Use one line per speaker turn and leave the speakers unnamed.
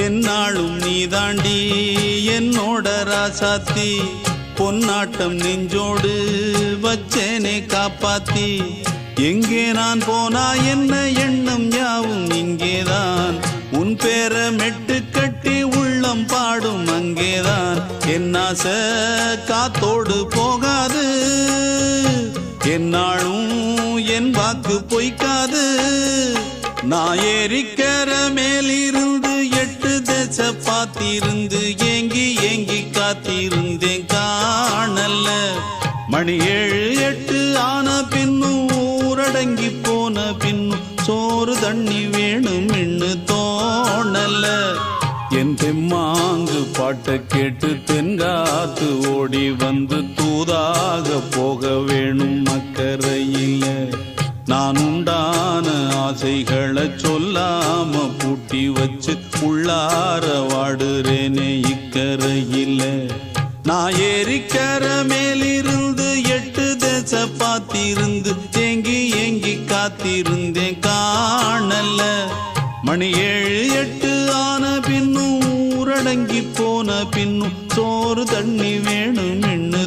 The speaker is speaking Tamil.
என்னாலும் நீதாண்டி என்னோட ராசாத்தி பொன்னாட்டம் நெஞ்சோடு வச்சேனே காப்பாத்தி எங்கே நான் போனா என்ன எண்ணம் யாவும் இங்கேதான் உன் பேர மெட்டு கட்டி உள்ளம் பாடும் அங்கேதான் என் ஆசை காத்தோடு போகாது என்னாலும் என் வாக்கு பொய்க்காது நான் ஏறிக்கர மேலிருந்து 8 தேச பார்த்திருந்து ஏங்கி ஏங்கி காத்திருந்தேன் காணல்ல மணி 7 8 ஆன பின்னும் ஊரடங்கி போன பின்னும் சோறு தண்ணி வேணும் இன்னு தோணல என் தெம்மாங்கு பாட்டை கேட்டு தென்காத்து ஓடி வந்து தூதாக போக வேணும் அக்கறையில நான் உண்டான ஆசைகளை சொல்லாம பூட்டி வச்சு உள்ளார வாடுறேனே இக்கரையில நான் ஏறிக்கர மேலிருந்து 8 தேச பார்த்திருந்து ஏங்கி ஏங்கி காத்திருந்தேன் காணல மணி 7 8 ஆன பின்னும் ஊரடங்கி போன பின்னும் சோறு தண்ணி வேணும் இன்னு